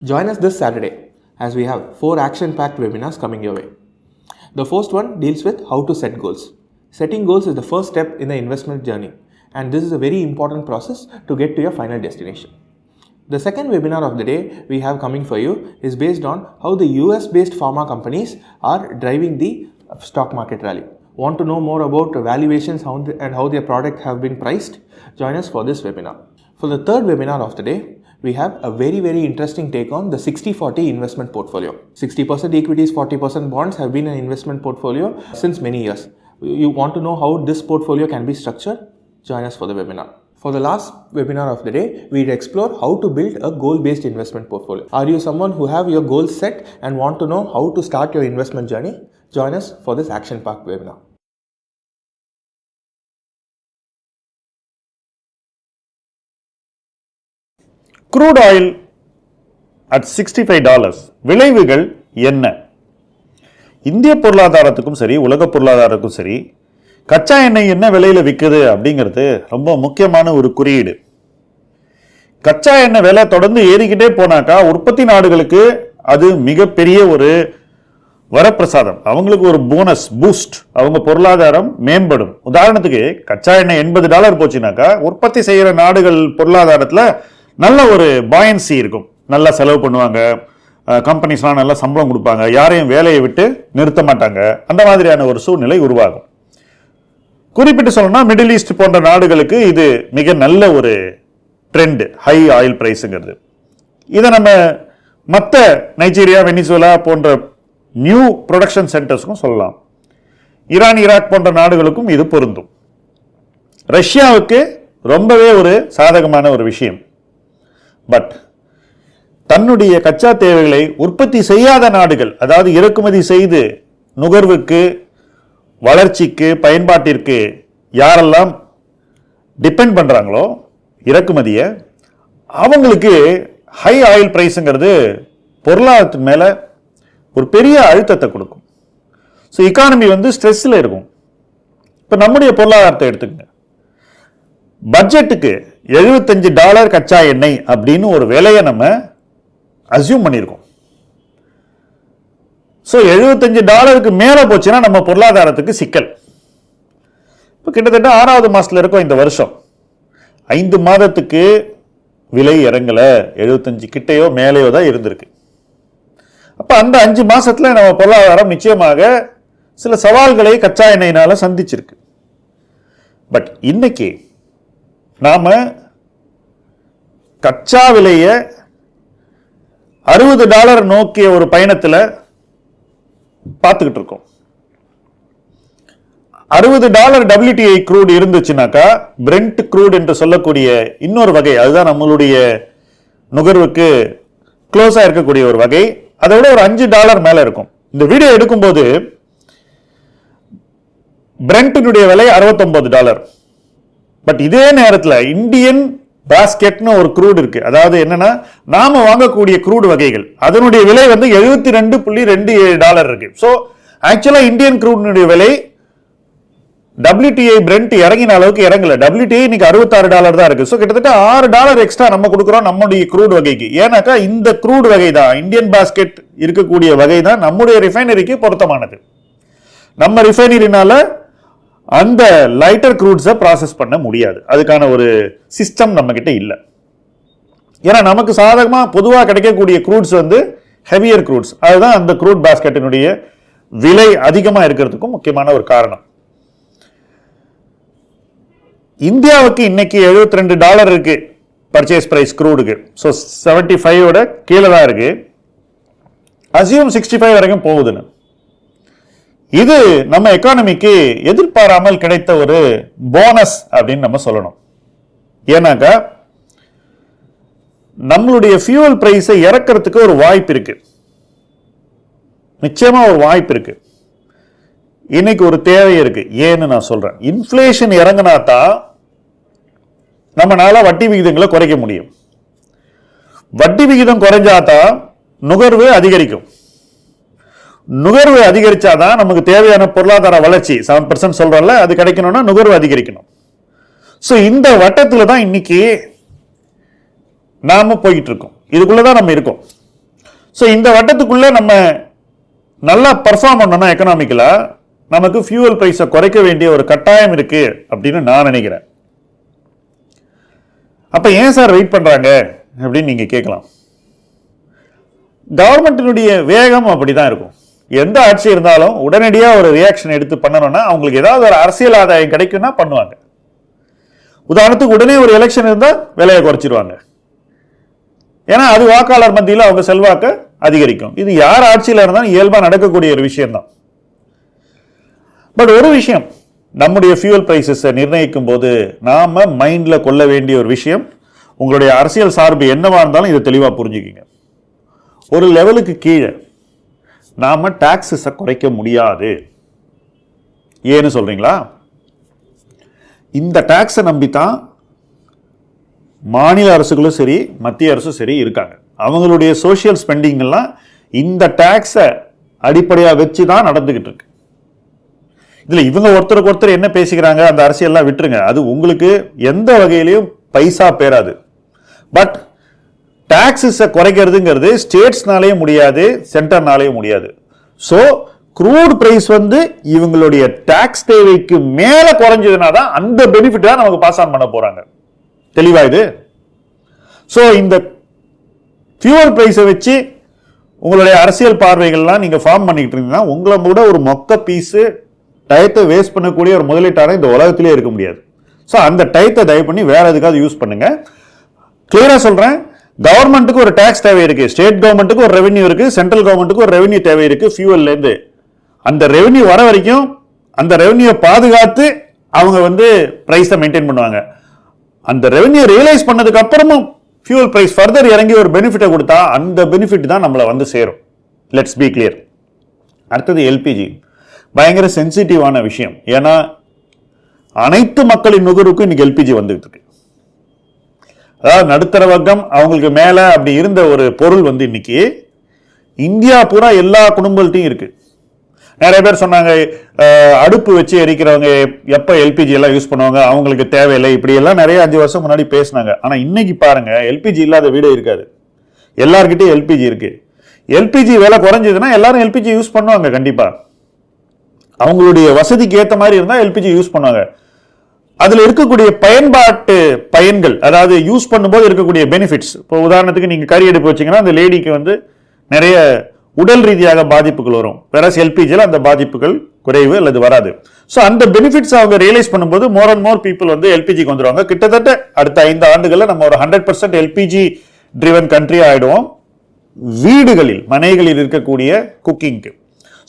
Join us this Saturday as we have 4 action-packed webinars coming your way. The first one deals with how to set goals. Setting goals is the first step in the investment journey, and this is a very important process to get to your final destination. The second webinar of the day we have coming for you is based on how the US-based pharma companies are driving the stock market rally. Want to know more about valuations and how their product have been priced? Join us for this webinar. For the third webinar of the day, we have a very interesting take on the 60-40 investment portfolio. 60% equities, 40% bonds have been an investment portfolio since many years. You want to know how this portfolio can be structured? Join us for the webinar. For the last webinar of the day, we'll explore how to build a goal-based investment portfolio. Are you someone who have your goals set and want to know how to start your investment journey? Join us for this action-packed webinar. Crude oil at $65 விளைவுகள் என்ன? இந்திய பொருளாதாரத்துக்கும் சரி, உலக பொருளாதாரத்துக்கும் சரி, கச்சா எண்ணெய் என்ன விலையில விற்குது அப்படிங்கிறது ரொம்ப முக்கியமான ஒரு குறியீடு. கச்சா எண்ணெய் விலை தொடர்ந்து ஏறிக்கிட்டே போனாக்கா உற்பத்தி நாடுகளுக்கு அது மிகப்பெரிய ஒரு வரப்பிரசாதம், அவங்களுக்கு ஒரு போனஸ் பூஸ்ட், அவங்க பொருளாதாரம் மேம்படும். உதாரணத்துக்கு கச்சா எண்ணெய் $80 போச்சுனாக்கா உற்பத்தி செய்யற நாடுகள் பொருளாதாரத்தில் நல்ல ஒரு பாயன்சி இருக்கும், நல்லா செலவு பண்ணுவாங்க, கம்பெனிஸ்லாம் நல்லா சம்பளம் கொடுப்பாங்க, யாரையும் வேலையை விட்டு நிறுத்த மாட்டாங்க, அந்த மாதிரியான ஒரு சூழ்நிலை உருவாகும். குறிப்பிட்டு சொல்லணும்னா மிடில் ஈஸ்ட் போன்ற நாடுகளுக்கு இது மிக நல்ல ஒரு ட்ரெண்ட், ஹை ஆயில் பிரைஸுங்கிறது. இதை நம்ம மற்ற நைஜீரியா, வெனிசுலா போன்ற நியூ ப்ரொடக்ஷன் சென்டர்ஸ்க்கும் சொல்லலாம். ஈரான், ஈராக் போன்ற நாடுகளுக்கும் இது பொருந்தும். ரஷ்யாவுக்கு ரொம்பவே ஒரு சாதகமான ஒரு விஷயம். பட் தன்னுடைய கச்சா தேவைகளை உற்பத்தி செய்யாத நாடுகள், அதாவது இறக்குமதி செய்து நுகர்வுக்கு, வளர்ச்சிக்கு, பயன்பாட்டிற்கு யாரெல்லாம் டிபெண்ட் பண்றாங்களோ இறக்குமதியை, அவங்களுக்கு ஹை ஆயில் பிரைஸுங்கிறது பொருளாதாரத்தின் மேல ஒரு பெரிய அழுத்தத்தை கொடுக்கும். ஸோ எக்கானமி ஸ்ட்ரெஸ்ல இருக்கும். இப்போ நம்முடைய பொருளாதாரத்தை எடுத்துக்கங்க. பட்ஜெட்டுக்கு $75 கச்சா எண்ணெய் அப்படின்னு ஒரு விலையை நம்ம அசியூம் பண்ணியிருக்கோம். ஸோ $75 மேல போச்சுன்னா நம்ம பொருளாதாரத்துக்கு சிக்கல். இப்போ கிட்டத்தட்ட 6வது மாசத்துல இருக்கோம் இந்த வருஷம். 5 மாதத்துக்கு விலை இறங்கல, 75 கிட்டையோ மேலேயோ தான் இருந்திருக்கு. அப்ப அந்த 5 மாசத்துல நம்ம பொருளாதாரம் நிச்சயமாக சில சவால்களை கச்சா எண்ணெயினால சந்திச்சிருக்கு. பட் இன்னைக்கு நாம கச்சா விலைய $60 நோக்கிய ஒரு பயணத்துல பார்த்துக்கிட்டு இருக்கோம். $60 WTI க்ரூட் இருந்துச்சுனாக்கா, பிரெண்ட் க்ரூட் என்று சொல்லக்கூடிய இன்னொரு வகை, அதுதான் நம்மளுடைய நுகர்வுக்கு க்ளோஸா இருக்கக்கூடிய ஒரு வகை, அதை விட ஒரு $5 மேல இருக்கும். இந்த வீடியோ எடுக்கும்போது பிரெண்ட்டினுடைய விலை $69. பட் இதே நேரத்தில் இந்தியன் பாஸ்கெட்னு ஒரு க்ரூட் இருக்கு. அதாவது என்னன்னா, நாம வாங்கக்கூடிய க்ரூட் வகைகள் அதனுடைய விலை $72.27 இருக்கு. ஸோ ஆக்சுவலா இந்தியன் க்ரூடினுடைய விலை WTI பிரெண்ட் இறங்கின அளவுக்கு இறங்கல. WTI இன்னைக்கு $66 தான் இருக்கு. ஸோ கிட்டத்தட்ட $6 எக்ஸ்ட்ரா நம்ம கொடுக்குறோம் நம்முடைய க்ரூட் வகைக்கு. ஏன்னாக்கா இந்த க்ரூட் வகை தான், இந்தியன் பாஸ்கெட் இருக்கக்கூடிய வகை தான் நம்முடைய ரிஃபைனரிக்கு பொருத்தமானது. நம்ம ரிஃபைனரினால அந்த லைட்டர் க்ரூட்ஸை ப்ராசஸ் பண்ண முடியாது, அதுக்கான ஒரு சிஸ்டம் நம்ம கிட்ட இல்லை. ஏன்னா நமக்கு சாதகமாக பொதுவாக கிடைக்கக்கூடிய க்ரூட்ஸ் ஹெவியர் க்ரூட்ஸ், அதுதான் அந்த க்ரூட் பாஸ்கெட்டினுடைய விலை அதிகமாக இருக்கிறதுக்கும் முக்கியமான ஒரு காரணம். இந்தியாவுக்கு இன்னைக்கு $72 இருக்கு பர்ச்சேஸ் பிரைஸ் க்ரூடுக்கு. ஸோ 75ஓட கீழே தான் இருக்கு. அசியூம் 65 வரைக்கும் போகுதுன்னு. இது நம்ம எக்கானமிக்கு எதிர்பாராமல் கிடைத்த ஒரு போனஸ் அப்படின்னு நம்ம சொல்லணும். ஏன்னாக்கா நம்மளுடைய ஃபியூவல் பிரைஸை இறக்கிறதுக்கு ஒரு வாய்ப்பு இருக்கு, நிச்சயமா ஒரு வாய்ப்பு இருக்கு. இன்னைக்கு ஒரு தேவை இருக்கு. ஏன்னு நான் சொல்றேன், இன்ஃப்ளேஷன் இறங்கினா தான் நம்மளால வட்டி விகிதங்களை குறைக்க முடியும். வட்டி விகிதம் குறைஞ்சாதான் நுகர்வு அதிகரிக்கும். நுகர்வு அதிகரிச்சாதான் நமக்கு தேவையான பொருளாதார வளர்ச்சி 7% சொல்றோம்ல, அது கிடைக்கணும்னா நுகர்வு அதிகரிக்கணும். ஸோ இந்த வட்டத்தில் தான் இன்னைக்கு நாம போய்கிட்டு இருக்கோம், இதுக்குள்ளதான் நம்ம இருக்கோம். ஸோ இந்த வட்டத்துக்குள்ள நம்ம நல்லா பர்ஃபார்ம் பண்ணோம்னா எக்கனாமிக்கலா நமக்கு ஃபியூவல் பிரைஸை குறைக்க வேண்டிய ஒரு கட்டாயம் இருக்கு அப்படின்னு நான் நினைக்கிறேன். அப்ப ஏன் சார் வெயிட் பண்றாங்க அப்படின்னு நீங்க கேட்கலாம். கவர்மெண்டினுடைய வேகம் அப்படிதான் இருக்கும். எந்த ஆட்சி இருந்தாலும் உடனடியாக ஒரு ரியாக்ஷன் எடுத்து பண்ணணும்னா அவங்களுக்கு ஏதாவது ஒரு அரசியல் ஆதாயம் கிடைக்கும்னா பண்ணுவாங்க. உதாரணத்துக்கு உடனே ஒரு எலெக்ஷன் இருந்தால் விலையை குறைச்சிருவாங்க. ஏன்னா அது வாக்காளர் மத்தியில் அவங்க செல்வாக்க அதிகரிக்கும். இது யார் ஆட்சியில் இருந்தாலும் இயல்பாக நடக்கக்கூடிய ஒரு விஷயம்தான். பட் ஒரு விஷயம், நம்முடைய ஃபியூவல் பிரைசஸை நிர்ணயிக்கும் போது நாம மைண்ட்ல கொள்ள வேண்டிய ஒரு விஷயம், உங்களுடைய அரசியல் சார்பு என்னவா இருந்தாலும் இதை தெளிவாக புரிஞ்சுக்கிங்க. ஒரு லெவலுக்கு கீழே நாம டாக்ஸஸை குறைக்க முடியாது. ஏன்னு சொல்றீங்களா? இந்த டாக்ஸை நம்பித்தான் மாநில அரசுகளும் சரி மத்திய அரசும் சரி இருக்காங்க. அவங்களுடைய சோசியல் ஸ்பெண்டிங் எல்லாம் இந்த டாக்ஸை அடிப்படையாக வச்சு தான் நடந்துகிட்டு இருக்கு. இதுல இவங்க ஒருத்தருக்கு ஒருத்தர் என்ன பேசிக்கிறாங்க அந்த அரசியல்லாம் விட்டுருங்க, அது உங்களுக்கு எந்த வகையிலையும் பைசா பேராது. பட் டாக்ஸஸை குறைக்கிறதுங்கிறது ஸ்டேட்ஸ்னாலேயும் முடியாது, சென்டர்னாலேயும் முடியாது. ஸோ க்ரூட் பிரைஸ் இவங்களுடைய டாக்ஸ் தேவைக்கு மேல குறைஞ்சதுனா தான் அந்த பெனிஃபிட் தான் நமக்கு பாஸ் ஆன் பண்ண போறாங்க. தெளிவா இது? ஸோ இந்த ஃபியூவல் பிரைஸை வச்சு உங்களுடைய அரசியல் பார்வைகள்லாம் நீங்க ஃபார்ம் பண்ணிட்டு இருந்தீங்கன்னா உங்களை கூட ஒரு மொக்க பீஸு டயத்தை வேஸ்ட் பண்ணக்கூடிய ஒரு முதலீட்டான இந்த உலகத்திலே இருக்க முடியாது. ஸோ அந்த டயத்தை தயவு பண்ணி வேற எதுக்காவது யூஸ் பண்ணுங்க. கிளியரா சொல்றேன், கவர்மெண்ட்டுக்கு ஒரு டாக்ஸ் தேவை இருக்கு, ஸ்டேட் கவர்மெண்ட்டுக்கு ஒரு ரெவென்யூ இருக்கு, சென்ட்ரல் கவர்மெண்ட்டுக்கு ஒரு ரெவென்யூ தேவை இருக்கு. ஃபியூவல்ல இருந்து அந்த ரெவென்யூ வர வரைக்கும் அந்த ரெவென்யூ பாதுகாத்து அவங்க பிரைஸை மெயின்டைன் பண்ணுவாங்க. அந்த ரெவென்யூ ரியலைஸ் பண்ணதுக்கு அப்புறமும் ஃபியூவல் பிரைஸ் ஃபர்தர் இறங்கி ஒரு பெனிஃபிட்டை கொடுத்தா அந்த பெனிஃபிட் தான் நம்மளை சேரும். Let's be clear. அடுத்தது எல்பிஜி, பயங்கர சென்சிட்டிவான விஷயம். ஏன்னா அனைத்து மக்களின் நுகர்வுக்கும் இன்னைக்கு எல்பிஜி வந்துட்டு இருக்கு. அதாவது நடுத்தர வர்க்கம் அவங்களுக்கு மேல அப்படி இருந்த ஒரு பொருள் இன்னைக்கு இந்தியா பூரா எல்லா குடும்பத்தையும் இருக்கு. நிறைய பேர் சொன்னாங்க அடுப்பு வச்சு எரிக்கிறவங்க எப்ப எல்பிஜி எல்லாம் யூஸ் பண்ணுவாங்க, அவங்களுக்கு தேவையில்லை, இப்படி எல்லாம் நிறைய 5 வருஷம் முன்னாடி பேசினாங்க. ஆனா இன்னைக்கு பாருங்க, எல்பிஜி இல்லாத வீடே இருக்காது. எல்லார்கிட்டயும் எல்பிஜி இருக்கு. எல்பிஜி விலை குறைஞ்சதுன்னா எல்லாரும் எல்பிஜி யூஸ் பண்ணுவாங்க. கண்டிப்பா அவங்களுடைய வசதிக்கு ஏற்ற மாதிரி இருந்தா எல்பிஜி யூஸ் பண்ணுவாங்க. அதுல இருக்கக்கூடிய பயன்பாட்டு பயன்கள், அதாவது யூஸ் பண்ணும்போது இருக்கக்கூடிய பெனிஃபிட்ஸ். இப்போ உதாரணத்துக்கு நீங்க கறி எடுப்பு வச்சீங்கன்னா அந்த லேடிக்கு நிறைய உடல் ரீதியாக பாதிப்புகள் வரும். வேற எல்பிஜியில் அந்த பாதிப்புகள் குறைவு அல்லது வராது. ஸோ அந்த பெனிஃபிட்ஸ் அவங்க ரியலைஸ் பண்ணும்போது மோர் அண்ட் மோர் பீப்புள் எல்பிஜிக்கு வந்துருவாங்க. கிட்டத்தட்ட அடுத்த 5 ஆண்டுகளில் நம்ம ஒரு 100% எல்பிஜி ட்ரிவன் கண்ட்ரி ஆயிடுவோம். வீடுகளில் மனைகளில் இருக்கக்கூடிய குக்கிங்க்கு.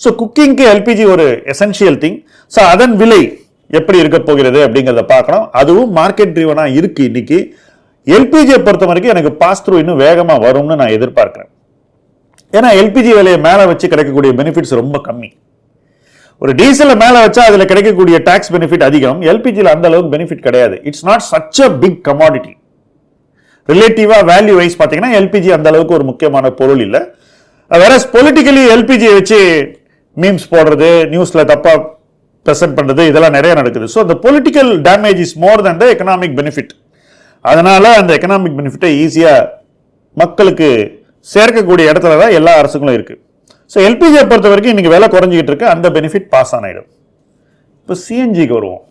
ஸோ குக்கிங்க்கு எல்பிஜி ஒரு எசென்ஷியல் திங். ஸோ அதன் விலை எப்படி இருக்க போகிறது அப்படிங்கிறத பார்க்கணும். அதுவும் மார்க்கெட் ட்ரிவனா இருக்கு. இன்னைக்கு எல்பிஜியை பொறுத்த வரைக்கும் எனக்கு பாஸ் த்ரூ இன்னும் வேகமா வரும்னு நான் எதிர்பார்க்கிறேன். ஏன்னா எல்பிஜி விலையை மேல வச்சு கிடைக்கக்கூடிய பெனிஃபிட்ஸ் ரொம்ப கம்மி. ஒரு டீசலை மேல வச்சா அதுல கிடைக்கக்கூடிய டாக்ஸ் பெனிஃபிட் அதிகம். எல்பிஜியில் அந்த அளவுக்கு பெனிஃபிட் கிடையாது. It's not such a big commodity. ரிலேட்டிவா வேல்யூ வைஸ் பாத்தீங்கன்னா எல்பிஜி அந்த அளவுக்கு ஒரு முக்கியமான பொருள் இல்லை. வேற பொலிட்டிக்கலி எல்பிஜியை வச்சு மீம்ஸ் போடுறது, நியூஸ்ல தப்பா பிரசன்ட் பண்றது, இதெல்லாம் நிறைய நடக்குது. ஸோ அந்த political damage is more than the economic benefit. அதனால அந்த எக்கனாமிக் பெனிஃபிட்டை ஈஸியா மக்களுக்கு சேர்க்கக்கூடிய இடத்துல தான் எல்லா அரசுகளும் இருக்கு. ஸோ எல்பிஜியை பொறுத்த வரைக்கும் இன்னைக்கு விலை குறைஞ்சிக்கிட்டு இருக்கு, அந்த பெனிஃபிட் பாஸ் ஆன் ஆயிடும். இப்போ சிஎன்ஜிக்கு வருவோம்.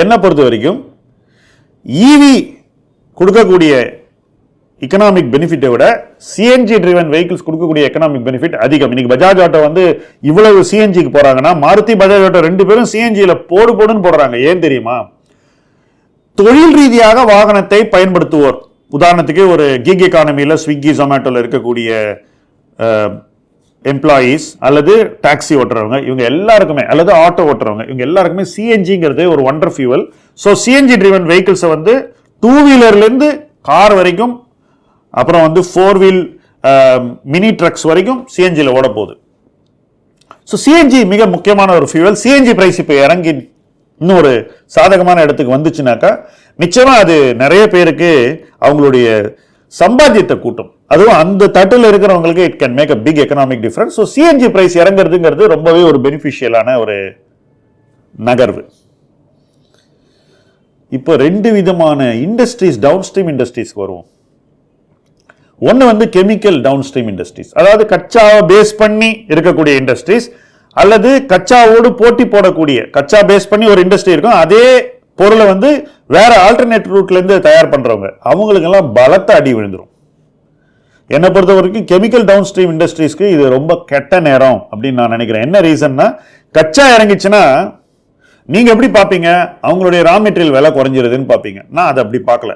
என்ன பொறுத்த வரைக்கும் இவி கொடுக்கக்கூடிய எக்கனாமிக் பெனிஃபிட்டை விட சிஎன்ஜி ட்ரிவன் வெஹிக்கிள்ஸ் கொடுக்கக்கூடிய எக்கனாமிக் பெனிஃபிட் அதிகம். இன்னைக்கு பஜாஜ் ஆட்டோ இவ்வளவு சிஎன்ஜிக்கு போறாங்கன்னா மாருதி பஜாஜ் ஆட்டோ 2 பேரும் சிஎன்ஜியில போடுன்னு போடுறாங்க. ஏன் தெரியுமா? தொழில் ரீதியாக வாகனத்தை பயன்படுத்துவோர், உதாரணத்துக்கு ஒரு கிக் எக்கானமியில் ஸ்விக்கி ஜொமேட்டோவில் இருக்கக்கூடிய எம்ப்ளாயீஸ் அல்லது டாக்ஸி ஓட்டுறவங்க, இவங்க எல்லாருக்குமே, அல்லது ஆட்டோ ஓட்டுறவங்க, இவங்க எல்லாருக்குமே சிஎன்ஜிங்கிறது ஒரு wonder fuel. So CNG driven வெஹிக்கிள்ஸை 2 வீலர்லேருந்து கார் வரைக்கும், அப்புறம் 4 வீல் மினி ட்ரக்ஸ் வரைக்கும் சிஎன்ஜியில் ஓட போகுது. ஸோ சிஎன்ஜி மிக முக்கியமான ஒரு ஃபியூவல். சிஎன்ஜி பிரைஸ் இப்போ இறங்கி இன்னும் ஒரு சாதகமான இடத்துக்கு வந்துச்சுனாக்கா நிச்சயமா அது நிறைய பேருக்கு அவங்களுடைய சம்பாத்தியத்தை கூட்டும். அதுவும் அந்த தட்டில் இருக்கிறவங்களுக்கு it can make a big economic difference. So CNG price இறங்குறதுங்கிறது ரொம்பவே ஒரு பெனிஃபிஷியலான ஒரு நகர்வு. இப்போ 2 விதமான இண்டஸ்ட்ரீஸ், டவுன் ஸ்ட்ரீம் இண்டஸ்ட்ரீஸ்க்கு வருவோம். ஒன்று வந்து கெமிக்கல் டவுன் ஸ்ட்ரீம் இண்டஸ்ட்ரீஸ், அதாவது கச்சாவை பேஸ் பண்ணி இருக்கக்கூடிய இண்டஸ்ட்ரீஸ், அல்லது கச்சாவோடு போட்டி போடக்கூடிய, கச்சா பேஸ் பண்ணி ஒரு இண்டஸ்ட்ரி இருக்கும், அதே பொருளை வந்து வேற ஆல்டர்னேட் ரூட்ல இருந்து தயார் பண்றவங்க, அவங்களுக்கெல்லாம் பலத்த அடி விழுந்துரும். என்னை பொறுத்த வரைக்கும் கெமிக்கல் டவுன் ஸ்ட்ரீம் இண்டஸ்ட்ரீஸ்க்கு இது ரொம்ப கெட்ட நேரம் அப்படின்னு நான் நினைக்கிறேன். என்ன ரீசன்னா, கச்சா இறங்கிச்சுன்னா நீங்க எப்படி பார்ப்பீங்க? அவங்களுடைய ரா மெட்டீரியல் விலை குறைஞ்சிருதுன்னு பார்ப்பீங்க. நான் அதை அப்படி பார்க்கல.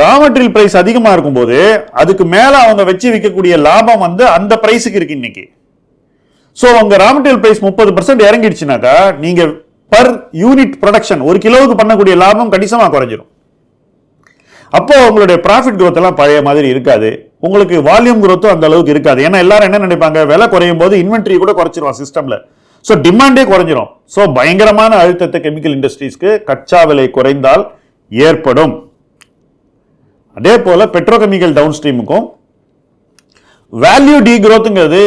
ரா மெட்டீரியல் பிரைஸ் அதிகமா இருக்கும்போது அதுக்கு மேல அவங்க வச்சு விற்கக்கூடிய லாபம் வந்து அந்த பிரைஸுக்கு இருக்கு இன்னைக்கு. ஸோ உங்க ரா மெட்டீரியல் பிரைஸ் 30% இறங்கிடுச்சுனாக்கா நீங்க பர் யூனிட் ப்ரொடக்ஷன் ஒரு கிலோவுக்கு பண்ணக்கூடிய லாபம் கணிசமா குறைஞ்சிரும். அப்போ உங்களுடைய ப்ராஃபிட் growth எல்லாம் பழைய மாதிரி இருக்காது, உங்களுக்கு வால்யூம் growthம் அந்த அளவுக்கு இருக்காது. ஏன்னா எல்லாரும் என்ன நினைப்பாங்க, விலை குறையும் போது இன்வென்ட்ரி கூட குறைச்சிருவான் சிஸ்டம்ல, ஸோ டிமாண்டே குறைஞ்சிரும். ஸோ பயங்கரமான அழுத்தத்தை கெமிக்கல் இண்டஸ்ட்ரீஸ்க்கு கச்சா விலை குறைந்தால் ஏற்படும். அதே போல பெட்ரோகெமிக்கல் டவுன் ஸ்ட்ரீமுக்கும் வேல்யூ டீக்ரோத்ங்கிறது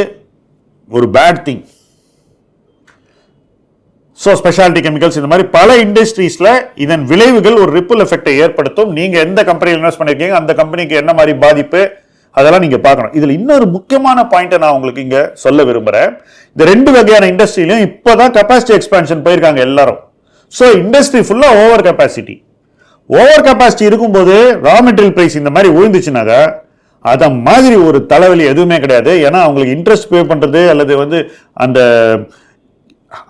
ஒரு bad thing. So speciality chemicals இந்த மாதிரி பல இண்டஸ்ட்ரீஸ்ல இதன் விளைவுகள் ஒரு ரிப்பிள் எஃபெக்டை ஏற்படுத்தும். நீங்க எந்த கம்பெனியில் இன்வெஸ்ட் பண்ணிருக்கீங்க, அந்த கம்பெனிக்கு என்ன மாதிரி பாதிப்பு, அதெல்லாம் நீங்க பார்க்கணும். இதுல இன்னொரு முக்கியமான பாயிண்ட் நான் உங்களுக்கு இங்க சொல்ல விரும்புறேன். இந்த ரெண்டு வகையான இண்டஸ்ட்ரியிலும் இப்பதான் கெபாசிட்டி எக்ஸ்பான்ஷன் போயிருக்காங்க எல்லாரும். ஸோ இண்டஸ்ட்ரி ஃபுல்லா ஓவர் கெபாசிட்டி இருக்கும்போது ரா மெட்டீரியல் பிரைஸ் இந்த மாதிரி விழுந்துச்சுனாக்கா அத மாதிரி ஒரு தலைவலி எதுவுமே கிடையாது. ஏன்னா அவங்களுக்கு இன்ட்ரெஸ்ட் பே பண்றது அல்லது வந்து அந்த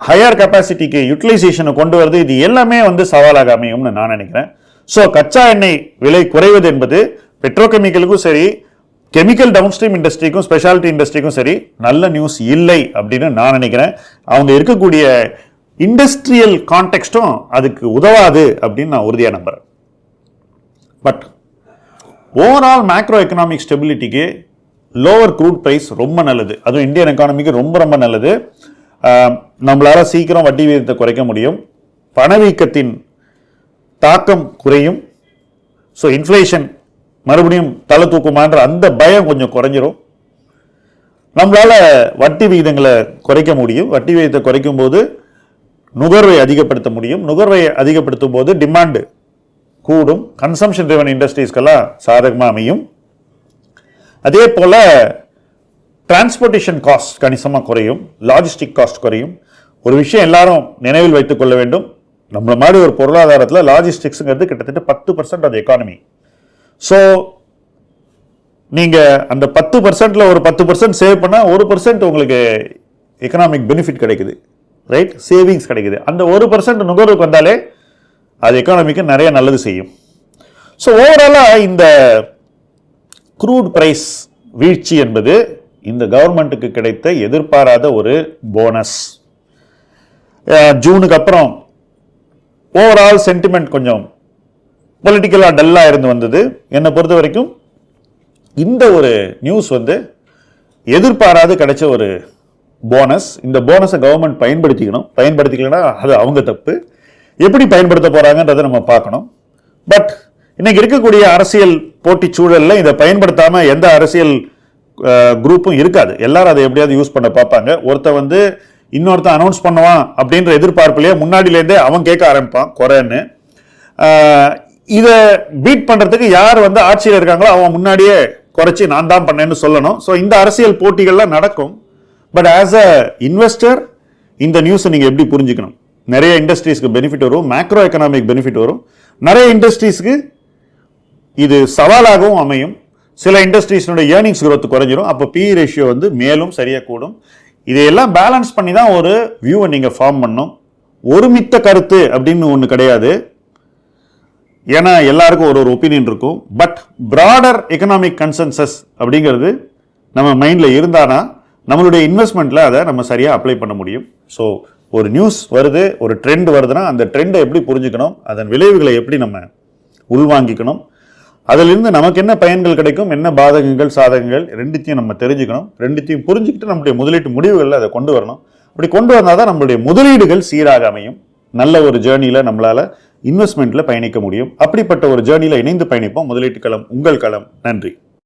ஹையர் கெபாசிட்டிக்கு யூட்டிலைசேஷனை கொண்டு வருது, இது எல்லாமே வந்து சவாலாக அமையும்னு நான் நினைக்கிறேன். ஸோ கச்சா எண்ணெய் விலை குறைவது என்பது பெட்ரோகெமிக்கலுக்கும் சரி, கெமிக்கல் டவுன்ஸ்ட்ரீம் இண்டஸ்ட்ரிக்கும் ஸ்பெஷாலிட்டி இண்டஸ்ட்ரிக்கும் சரி நல்ல நியூஸ் இல்லை அப்படின்னு நான் நினைக்கிறேன். அவங்க இருக்கக்கூடிய இண்டஸ்ட்ரியல் கான்டெக்ஸ்டும் அதுக்கு உதவாது அப்படின்னு நான் உறுதியா நம்புறேன். பட் ஓவரால் மேக்ரோ எக்கனாமிக் ஸ்டெபிலிட்டிக்கு லோவர் க்ரூட் பிரைஸ் ரொம்ப நல்லது. அதுவும் இந்தியன் எக்கானமிக்கு ரொம்ப ரொம்ப நல்லது. நம்மளால சீக்கிரம் வட்டி விகிதத்தை குறைக்க முடியும், பணவீக்கத்தின் தாக்கம் குறையும். ஸோ இன்ஃப்ளேஷன் மறுபடியும் தலை தூக்குமான்ற அந்த பயம் கொஞ்சம் குறைஞ்சிரும். நம்மளால வட்டி விகிதங்களை குறைக்க முடியும். வட்டி விகிதத்தை குறைக்கும் போது நுகர்வை அதிகப்படுத்த முடியும். நுகர்வை அதிகப்படுத்தும் போது டிமாண்ட் கூடும். கன்சம்ஷன் ட்ரிவன் இண்டஸ்ட்ரீஸ்க்கெல்லாம் சாதகமாக அமையும். அதே போல டிரான்ஸ்போர்ட்டேஷன் காஸ்ட் கணிசமாக குறையும், லாஜிஸ்டிக் காஸ்ட் குறையும். ஒரு விஷயம் எல்லாரும் நினைவில் வைத்துக் கொள்ள வேண்டும், நம்மள மாதிரி ஒரு பொருளாதாரத்தில் லாஜிஸ்டிக்ஸுங்கிறது கிட்டத்தட்ட 10% ஆஃப் எக்கானமி. ஸோ நீங்க அந்த 10%ல ஒரு 10% சேவ் பண்ணா 1% உங்களுக்கு எக்கனாமிக் பெனிஃபிட் கிடைக்குது, ரைட்? சேவிங்ஸ் கிடைக்குது. அந்த 1% நுகர்வுக்கு வந்தாலே அது எக்கானமிக்கு நிறைய நல்லது செய்யும். ஸோ ஓவராலா இந்த க்ரூட் பிரைஸ் வீழ்ச்சி என்பது இந்த கவர்மெண்ட்டுக்கு கிடைத்த எதிர்பாராத ஒரு போனஸ். ஜூனுக்கு அப்புறம் ஓவரால் சென்டிமெண்ட் கொஞ்சம் பொலிட்டிக்கலா டல்லா இருந்து வந்தது. என்னை பொறுத்த வரைக்கும் இந்த ஒரு நியூஸ் வந்து எதிர்பாராது கிடைச்ச ஒரு போனஸ். இந்த போனஸை கவர்மெண்ட் பயன்படுத்திக்கலன்னா அது அவங்க தப்பு. எப்படி பயன்படுத்த போறாங்கன்றதை நம்ம பார்க்கணும். பட் இன்னைக்கு இருக்கக்கூடிய அரசியல் போட்டி சூழல்ல இதை பயன்படுத்தாம எந்த அரசியல் குரூப்பும் இருக்காது. எல்லாரும் அதை எப்படியாவது யூஸ் பண்ண பார்ப்பாங்க. ஒருத்தன் வந்து இன்னொருத்தன் அனௌன்ஸ் பண்ணுவான் அப்படின்ற எதிர்பார்ப்புலயே முன்னாடியிலேருந்தே அவன் கேட்க ஆரம்பிப்பான் குறைன்னு. இதை பீட் பண்றதுக்கு யார் வந்து ஆட்சியில் இருக்காங்களோ அவன் முன்னாடியே குறைச்சி நான் தான் பண்ணேன்னு சொல்லணும். ஸோ இந்த அரசியல் போட்டிகள்லாம் நடக்கும். பட் ஆஸ் அ இன்வெஸ்டர் இந்த நியூஸை நீங்க எப்படி புரிஞ்சுக்கணும்? நிறைய இண்டஸ்ட்ரீஸ்க்கு பெனிஃபிட் வரும், மேக்ரோ எக்கனாமிக் பெனிஃபிட் வரும். நிறைய இண்டஸ்ட்ரீஸ்க்கு இது சவாலாகவும் அமையும். சில இண்டஸ்ட்ரீஸ்னுடைய ஏர்னிங்ஸ் growth குறைஞ்சிரும். அப்போ PE ரேஷியோ வந்து மேலும் சரியா கூடும். இதையெல்லாம் பேலன்ஸ் பண்ணி தான் ஒரு வியூவை நீங்க ஃபார்ம் பண்ணணும். ஒருமித்த கருத்து அப்படின்னு ஒன்று கிடையாது. ஏன்னா எல்லாருக்கும் ஒரு ஒப்பீனியன் இருக்கும். பட் பிராடர் எக்கனாமிக் கன்சென்சஸ் அப்படிங்கிறது நம்ம மைண்ட்ல இருந்தானா நம்மளுடைய இன்வெஸ்ட்மெண்ட்ல அதை நம்ம சரியா அப்ளை பண்ண முடியும். ஸோ ஒரு நியூஸ் வருது, ஒரு ட்ரெண்ட் வருதுன்னா அந்த ட்ரெண்டை எப்படி புரிஞ்சுக்கணும், அதன் விளைவுகளை எப்படி நம்ம உள்வாங்கிக்கணும், அதிலிருந்து நமக்கு என்ன பயன்கள் கிடைக்கும், என்ன பாதகங்கள் சாதகங்கள் ரெண்டுத்தையும் நம்ம தெரிஞ்சுக்கணும். ரெண்டுத்தையும் புரிஞ்சுக்கிட்டு நம்முடைய முதலீட்டு முடிவுகளில் அதை கொண்டு வரணும். அப்படி கொண்டு வந்தால் தான் நம்மளுடைய முதலீடுகள் சீராக அமையும். நல்ல ஒரு ஜேர்னியில நம்மளால இன்வெஸ்ட்மெண்ட்ல பயணிக்க முடியும். அப்படிப்பட்ட ஒரு ஜேர்னியில இணைந்து பயணிப்போம். முதலீட்டு களம் உங்கள் களம். நன்றி.